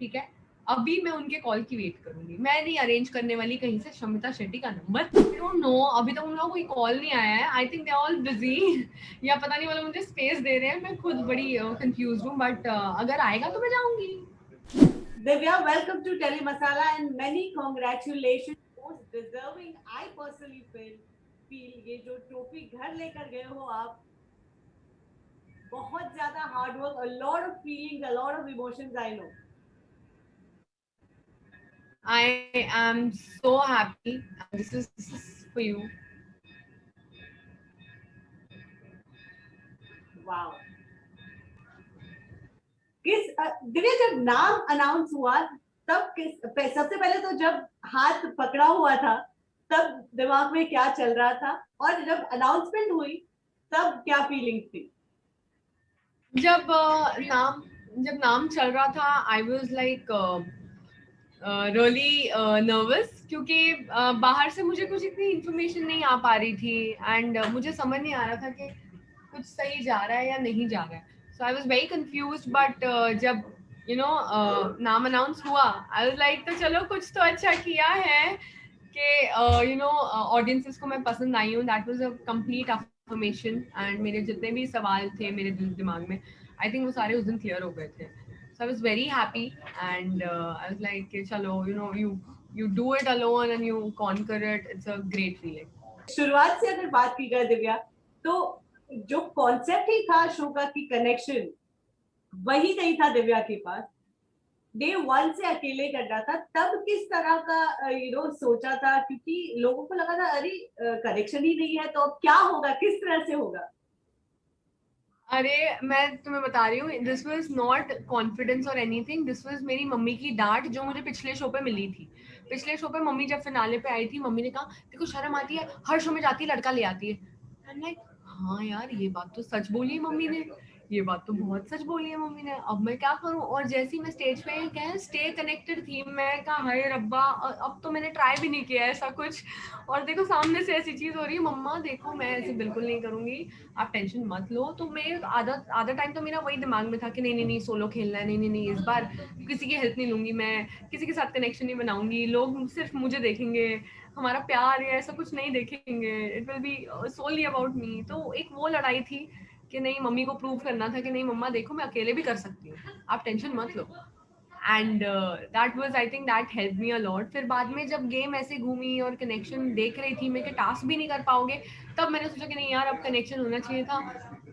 ठीक है, अभी मैं उनके कॉल की वेट करूंगी, मैं नहीं अरेंज करने वाली कहीं से शमिता शेट्टी का नंबर। आई डोंट नो, अभी तक उनका कोई कॉल नहीं आया है। I think they are all busy या पता नहीं वाला मुझे स्पेस दे रहे हैं। मैं खुद बड़ी कंफ्यूज हूँ, बट अगर आएगा तो मैं जाऊंगी। Divya, welcome to Telemasala and many congratulations. Most deserving, I personally feel ये जो ट्रॉफी घर लेकर गए हो आप, बहुत ज्यादा hard work, a lot of feelings, a lot of emotions, I know. I am so happy. This is for you. Wow. Divya, जब नाम अनाउंस हुआ तब सबसे पहले तो जब हाथ पकड़ा हुआ था तब दिमाग में क्या चल रहा था, और जब अनाउंसमेंट हुई तब क्या फीलिंग्स थी? जब जब नाम चल रहा था, I was like really nervous, क्योंकि बाहर से मुझे कुछ इतनी इन्फॉर्मेशन नहीं आ पा रही थी, एंड मुझे समझ नहीं आ रहा था कि कुछ सही जा रहा है या नहीं जा रहा है। So I was very confuse, but जब नाम अनाउंस हुआ, आई वॉज लाइक तो चलो कुछ तो अच्छा किया है कि ऑडियंसेस को मैं पसंद आई हूँ। That was a complete affirmation, and मेरे जितने भी सवाल थे मेरे दिमाग में, आई थिंक वो सारे उस दिन क्लियर हो गए थे। So I was very happy, and I was like, "Chalo, you do it alone and you conquer it. It's a great feeling." शुरुआत से अगर बात की जाए दिव्या, तो जो कॉन्सेप्ट ही था शो का की कनेक्शन वही नहीं था दिव्या के पास। डे वन से अकेले करना था, तब किस तरह का सोचा था? क्योंकि लोगों को लगा था अरे कनेक्शन ही नहीं है तो अब क्या होगा, किस तरह से होगा? अरे, मैं तुम्हें बता रही हूँ, दिस वॉज नॉट कॉन्फिडेंस और एनीथिंग। दिस वॉज मेरी मम्मी की डांट जो मुझे पिछले शो पे मिली थी। पिछले शो पे मम्मी जब फिनाले पे आई थी, मम्मी ने कहा, देखो शर्म आती है, हर शो में जाती है लड़का ले आती है। आई एम लाइक, हाँ यार, ये बात तो सच बोली है मम्मी ने, ये बात तो बहुत सच बोली है मम्मी ने। अब मैं क्या करूं? और जैसे ही मैं स्टेज पे क्या स्टे कनेक्टेड थी, मैं कहा हाय रब्बा, अब तो मैंने ट्राई भी नहीं किया ऐसा कुछ, और देखो सामने से ऐसी चीज हो रही है। मम्मा देखो, मैं ऐसे बिल्कुल नहीं करूंगी, आप टेंशन मत लो। तो मैं आधा आधा टाइम तो मेरा वही दिमाग में था कि नहीं नहीं नहीं, सोलो खेलना है, नहीं नहीं नहीं, इस बार किसी की हेल्प नहीं लूंगी, मैं किसी के साथ कनेक्शन नहीं बनाऊंगी, लोग सिर्फ मुझे देखेंगे, हमारा प्यार या ऐसा कुछ नहीं देखेंगे, it will be solely about me. तो एक वो लड़ाई थी कि नहीं, मम्मी को प्रूव करना था कि नहीं मम्मा देखो, मैं अकेले भी कर सकती हूँ, आप टेंशन मत लो। And that was, I think that help me a lot. फिर बाद में जब गेम ऐसे घूमी और कनेक्शन देख रही थी मैं कि टास्क भी नहीं कर पाओगे, तब मैंने सोचा कि नहीं यार, अब कनेक्शन होना चाहिए था।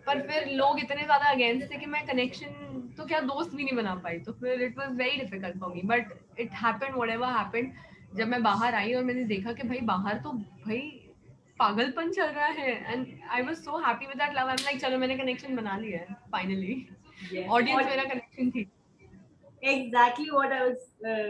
पर फिर लोग इतने ज्यादा अगेंस्ट थे कि मैं कनेक्शन तो क्या दोस्त भी नहीं बना पाई, तो फिर it was very difficult for me, but it happened whatever happened. जब मैं बाहर आई और मैंने देखा कि भाई बाहर तो भाई पागलपन चल रहा है, and I was so happy with that love. I am like, चलो मैंने कनेक्शन बना लिया है फाइनली। ऑडियंस मेरा कनेक्शन थी। Exactly what I was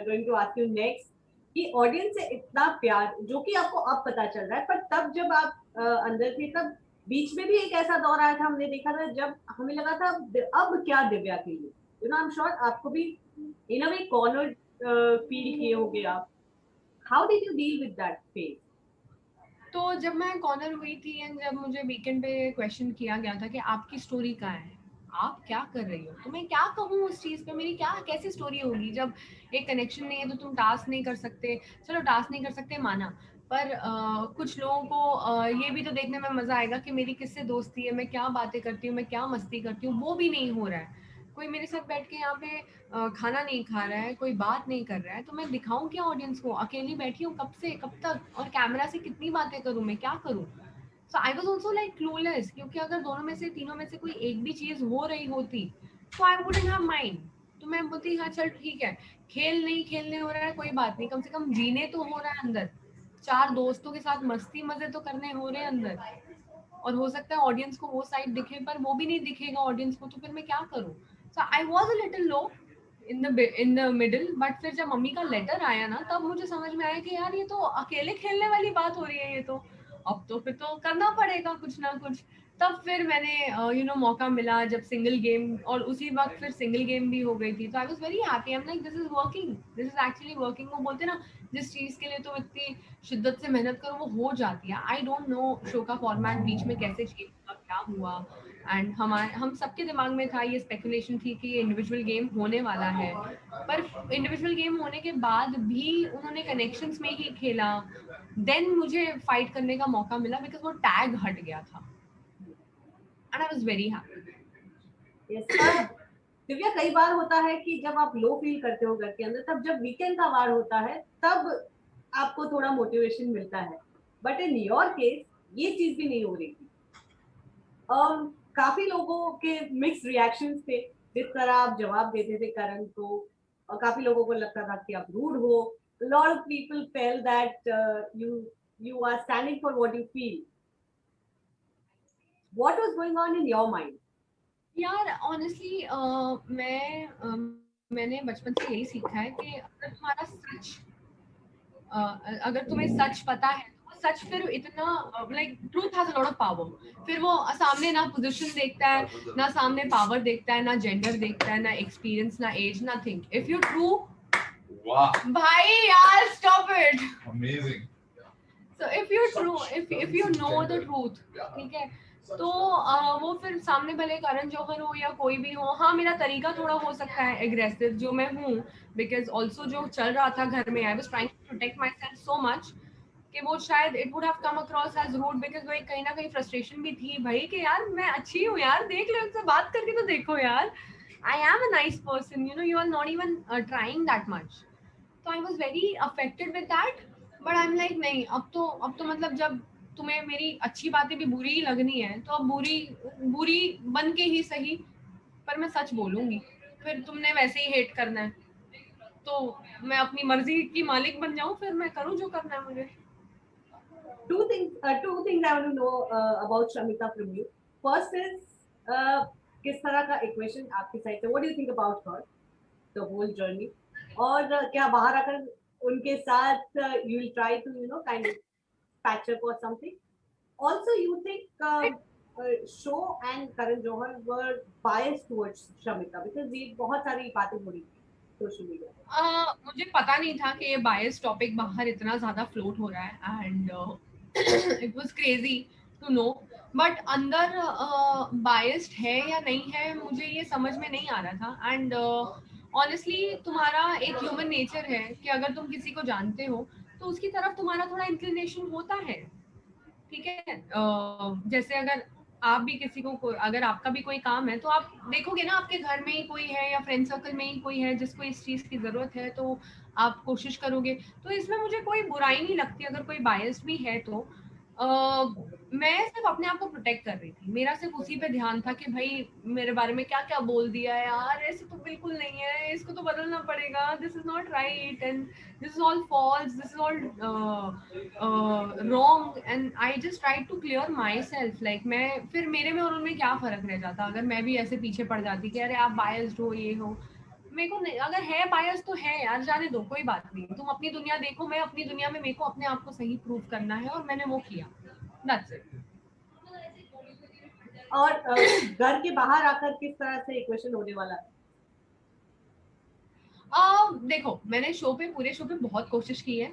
going to ask you next, कि ऑडियंस से इतना प्यार जो कि आपको अब पता चल रहा है, पर तब जब आप अंदर थे तब बीच में भी एक ऐसा दौर आया था, हमने देखा था जब हमें लगा था अब क्या दिव्या के लिए, आई एम श्योर आपको भी इन अ वे कॉर्नर फील किए होगे आप। How did you deal with that phase? तो जब मैं कॉर्नर हुई थी, एंड जब मुझे वीकेंड पे क्वेश्चन किया गया था कि आपकी स्टोरी कहाँ है, आप क्या कर रही हो, तो मैं क्या कहूँ उस चीज़ पे, मेरी क्या कैसी स्टोरी होगी जब एक कनेक्शन नहीं है तो तुम टास्क नहीं कर सकते। चलो टास्क नहीं कर सकते माना, पर कुछ लोगों को ये भी तो देखने में मजा आएगा कि मेरी किससे दोस्ती है, मैं क्या बातें करती हूँ, मैं क्या मस्ती करती हूँ, वो भी नहीं हो रहा है। कोई मेरे साथ बैठ के यहाँ पे खाना नहीं खा रहा है, कोई बात नहीं कर रहा है, तो मैं दिखाऊं क्या ऑडियंस को? अकेली बैठी हूँ कब से कब तक, और कैमरा से कितनी बातें करूं, मैं क्या करूं? So I was also like clueless, क्योंकि अगर दोनों में से तीनों में से कोई एक भी चीज हो रही होती तो आई वुडंट हैव माइंड। तो मैं बोलती हाँ चल ठीक है, खेल नहीं खेलने हो रहा है कोई बात नहीं, कम से कम जीने तो हो रहा है अंदर, चार दोस्तों के साथ मस्ती मजे तो करने हो रहे हैं अंदर। और हो सकता है ऑडियंस को वो साइड दिखे, पर वो भी नहीं दिखेगा ऑडियंस को, तो फिर मैं क्या करूं? So I was a little low in the middle, but फिर जब मम्मी का लेटर आया ना, तब मुझे समझ में आया कि यार ये तो अकेले खेलने वाली बात हो रही है, ये तो अब तो फिर तो करना पड़ेगा कुछ ना कुछ। तब फिर मैंने मौका मिला जब सिंगल गेम, और उसी वक्त फिर सिंगल गेम भी हो गई थी, तो I was very happy. I am like this is working, this is actually working. वो बोलते ना, जिस चीज के लिए तुम इतनी शिद्दत से मेहनत करो वो हो जाती है। आई डोंट नो शो का फॉर्मेट बीच में कैसे चेंज हुआ, क्या हुआ, एंड हम सबके दिमाग में था, ये स्पेकुलेशन थी कि ये इंडिविजुअल गेम होने वाला है, पर इंडिविजुअल गेम होने के बाद भी उन्होंने कनेक्शंस में ही खेला। देन मुझे फाइट करने का मौका मिला बिकॉज वो टैग हट गया था, and I was very happy. yes. Divya, कई बार होता है कि जब आप लो फील करते हो घर के अंदर, तब जब वीकेंड का वार होता है तब आपको थोड़ा मोटिवेशन मिलता है, बट इन योर केस ये चीज भी नहीं हो रही थी। काफी लोगों के मिक्स रिएक्शंस थे जिस तरह आप जवाब देते थे करण को, और काफी लोगों को लगता था कि आप रूड हो। Lot of people fell that you you are standing for what you feel. What was going on in your mind? यार ऑनेस्टली मैंने बचपन से यही सीखा है कि अगर तुम्हें सच पता है तो वो सच फिर इतना, like truth has a lot of power. फिर वो सामने ना पोजीशन देखता है, ना सामने पावर देखता है, ना जेंडर देखता है, ना एक्सपीरियंस, ना age, nothing. If you true, भाई यार stop it, amazing. So if you true, if you know the truth, ठीक है, तो वो फिर सामने भले करण जौहर हो या कोई भी हो। हाँ, मेरा तरीका थोड़ा हो सकता है एग्रेसिव, जो मैं हूँ, बिकॉज ऑल्सो जो चल रहा था घर में, I was trying to protect myself so much कि वो शायद it would have come across as rude, because वो एक कहीं ना कहीं फ्रस्ट्रेशन भी थी भाई कि यार मैं अच्छी हूँ यार, देख लो उनसे बात करके तो देखो यार, I am a nice person, you are not even trying that much. तो I was very affected with that. But I am like नहीं, अब तो मतलब जब तुम्हें मेरी अच्छी बातें भी बुरी ही लगनी है तो अब बुरी बुरी बन के ही सही, पर मैं सच बोलूंगी। फिर तुमने वैसे ही हेट करना है तो मैं अपनी मर्जी की मालिक बन जाऊं, फिर मैं करूं जो करना है मुझे। Two things I want to know about Shamita from you. First is किस तरह का इक्वेशन आपकी साइड से, what do you think about her, the whole journey, और क्या बाहर आकर उनके साथ you will try to kind of patch up और something? Also, you think Show and Karan Johar were biased towards Shamita because ये बहुत सारी बातें हो रही थी सोशल मीडिया पे. मुझे पता नहीं था कि ये बायस टॉपिक बाहर इतना ज्यादा फ्लोट हो रहा है, and it was crazy to know. But अंदर बायस्ड है या नहीं है मुझे ये समझ में नहीं आ रहा था। एंड ऑनेस्टली तुम्हारा एक ह्यूमन नेचर है कि अगर तुम किसी को जानते हो तो उसकी तरफ तुम्हारा थोड़ा इंक्लिनेशन होता है, ठीक है। जैसे अगर आप भी किसी को अगर आपका भी कोई काम है तो आप देखोगे ना आपके घर में ही कोई है या फ्रेंड सर्कल में ही कोई है जिसको इस चीज की जरूरत है, तो आप कोशिश करोगे। तो इसमें मुझे कोई बुराई नहीं लगती अगर कोई बायस्ड भी है तो। मैं सिर्फ अपने आप को प्रोटेक्ट कर रही थी, मेरा सिर्फ उसी पे ध्यान था कि भाई मेरे बारे में क्या क्या बोल दिया है यार, ऐसे तो बिल्कुल नहीं है, इसको तो बदलना पड़ेगा, this is not right, and this is all false, this is all wrong, and I just try to clear myself. Like मैं फिर मेरे में और उनमें क्या फर्क रह जाता अगर मैं भी ऐसे पीछे पड़ जाती कि अरे आप बायस्ड हो, ये हो। मेरे को नहीं, अगर है बायस तो है यार, जाने दो, कोई बात नहीं, तुम अपनी दुनिया देखो, मैं अपनी दुनिया में, मेरे को अपने आप को सही प्रूव करना है और मैंने वो किया, दैट्स इट। और घर के बाहर आकर किस तरह से इक्वेशन होने वाला है? देखो मैंने शो पे, पूरे शो पे बहुत कोशिश की है,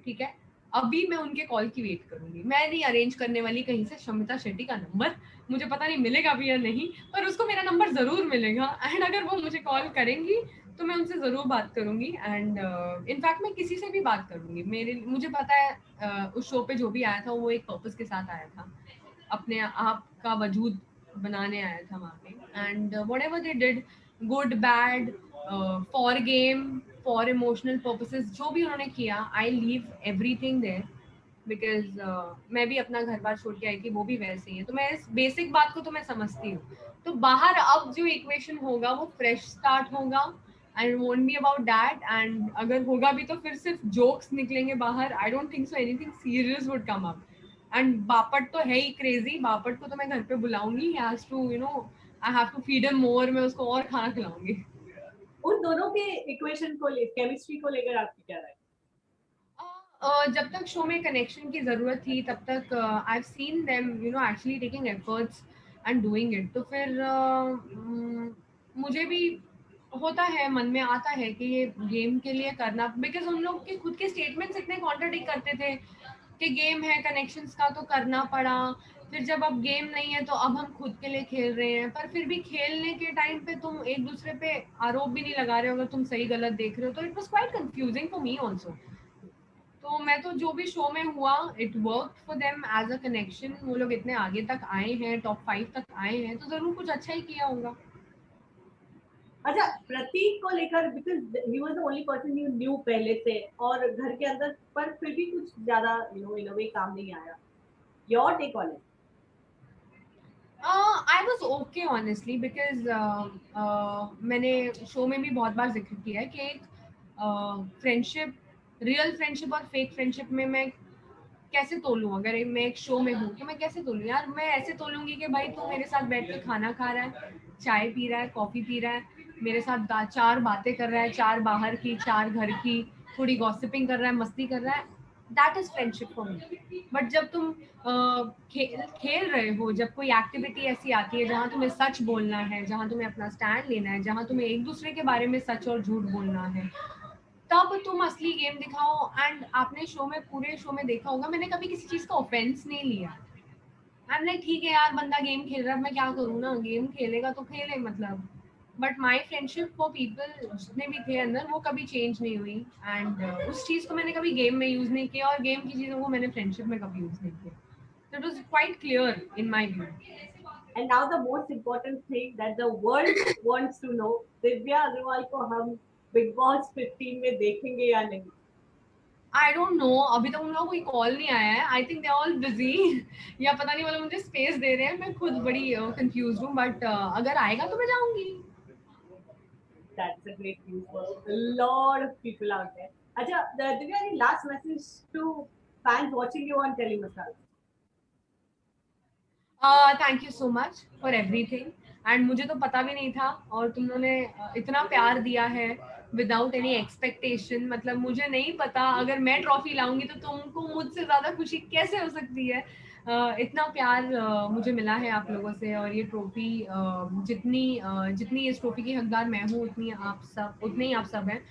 ठीक है। अभी मैं उनके कॉल की वेट करूंगी, मैं नहीं अरेंज करने वाली कहीं से शमिता शेट्टी का नंबर, मुझे पता नहीं मिलेगा भी या नहीं, पर उसको मेरा नंबर जरूर मिलेगा, एंड अगर वो मुझे कॉल करेंगी तो मैं उनसे जरूर बात करूंगी। एंड इनफैक्ट मैं किसी से भी बात करूंगी, मुझे पता है उस शो पे जो भी आया था वो एक पर्पस के साथ आया था, अपने आप का वजूद बनाने आया था वहाँ पे। And whatever they did, good bad, for game, for emotional purposes, जो भी उन्होंने किया, I leave everything there, because मैं भी अपना घर बार छोड़ के आई थी, वो भी वैसे ही है, तो मैं इस बेसिक बात को तो मैं समझती हूँ। तो बाहर अब जो इक्वेशन होगा वो फ्रेश स्टार्ट होगा, and won't be about that, and अगर होगा भी तो फिर सिर्फ जोक्स निकलेंगे बाहर, I don't think so anything serious would come up. And Bapat तो है ही क्रेजी, बापट को तो मैं घर पे बुलाऊंगी, has to I have to feed him more, मैं उसको और खाना खिलाऊंगी। उन दोनों के इक्वेशन को केमिस्ट्री को लेकर आपकी क्या राय? जब तक शो में कनेक्शन की जरूरत थी तब तक I have seen them actually taking efforts and doing it, तो फिर मुझे भी होता है, मन में आता है कि ये गेम के लिए करना, बिकॉज उन लोग के खुद के स्टेटमेंट्स इतने कॉन्ट्राडिक्ट करते थे कि गेम है कनेक्शंस का तो करना पड़ा, फिर जब अब गेम नहीं है तो अब हम खुद के लिए खेल रहे हैं, पर फिर भी खेलने के टाइम पे तुम एक दूसरे पे आरोप भी नहीं लगा रहे हो अगर तुम सही गलत देख रहे हो, तो it was quite confusing for me also. तो मैं तो जो भी शो में हुआ, it work for them as a connection, वो लोग इतने आगे तक आए हैं, टॉप 5 तक आए हैं, तो जरूर कुछ अच्छा ही किया होगा। अच्छा, प्रतीक को लेकर, because he was the only person you new पहले से और घर के अंदर, पर फिर भी कुछ ज्यादा इन अ वे काम नहीं आया। Your take on it. I was okay honestly, because मैंने शो में भी बहुत बार जिक्र किया है कि एक फ्रेंडशिप, रियल फ्रेंडशिप और फेक फ्रेंडशिप में मैं कैसे तोलूं, अगर मैं एक शो में हूँ कि मैं कैसे तोलूं यार, मैं ऐसे तोलूंगी कि भाई तू मेरे साथ बैठ के खाना खा रहा है, चाय पी रहा है, कॉफी पी रहा है, मेरे साथ चार बातें कर रहा है, चार बाहर की चार घर की, थोड़ी गॉसिपिंग कर रहा है, मस्ती कर रहा है, that is friendship for me. But जब तुम खेल रहे हो, जब कोई एक्टिविटी ऐसी आती है जहाँ तुम्हें सच बोलना है, जहाँ तुम्हें अपना स्टैंड लेना है, जहाँ तुम्हें एक दूसरे के बारे में सच और झूठ बोलना है, तब तुम असली गेम दिखाओ। एंड आपने शो में, पूरे शो में देखा होगा, मैंने कभी किसी चीज का ऑफेंस नहीं लिया। आई एम लाइक ठीक है यार, बंदा गेम खेल रहा है, मैं क्या करूँ ना, गेम खेलेगा तो खेले मतलब। But my friendship for people जितने भी थे अंदर, वो कभी चेंज नहीं हुई। एंड उस चीज को मैंने कभी गेम में यूज नहीं किया, और गेम की चीजों को मैंने फ्रेंडशिप में कभी यूज नहीं किया। So it was quite clear in my view. And now the most important thing that the world wants to know, Divya Agrawal को हम बिग बॉस 15 में देखेंगे या नहीं? आई डोंट नो, अभी तक उन लोगों को कोई कॉल नहीं आया है, I think they all busy या पता नहीं वो लोग मुझे स्पेस दे रहे हैं, मैं खुद बड़ी कंफ्यूज हूँ, बट अगर आएगा तो मैं जाऊंगी। That's a great news for a lot of people out there. अच्छा, Divya, any last message to fans watching you on Telemasala? Thank you so much for everything. And मुझे तो पता भी नहीं था, और तुम लोगों ने इतना प्यार दिया है विदाउट एनी एक्सपेक्टेशन, मतलब मुझे नहीं पता अगर मैं ट्रॉफी लाऊंगी तो तुमको मुझसे ज्यादा खुशी कैसे हो सकती है। इतना प्यार मुझे मिला है आप लोगों से, और ये ट्रॉफी जितनी इस ट्रॉफी की हकदार मैं हूँ, उतनी आप सब, उतने ही आप सब हैं।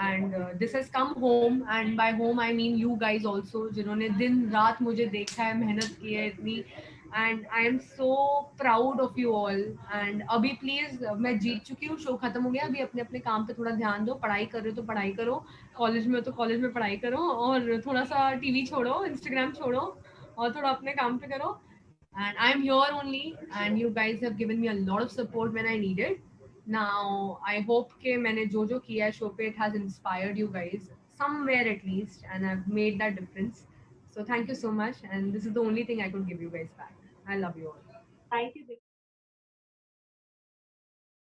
And this has come home, and by home I mean you guys also, जिन्होंने दिन रात मुझे देखा है, मेहनत की है इतनी। And I am so proud of you all. And अभी प्लीज, मैं जीत चुकी हूँ, शो खत्म हो गया, अभी अपने अपने काम पे थोड़ा ध्यान दो, पढ़ाई कर रहे हो तो पढ़ाई करो, कॉलेज में हो तो कॉलेज में पढ़ाई करो, और थोड़ा सा टीवी छोड़ो, इंस्टाग्राम छोड़ो, और थोड़ा अपने काम पे करो। And I am here only, and you guys have given me a lot of support when I needed. Now I hope कि मैंने जो जो किया है शो पे, it has inspired you guys somewhere at least, and I've made that difference. So thank you so much, and this is the only thing I could give you guys back. I love you all. Thank you, Divya.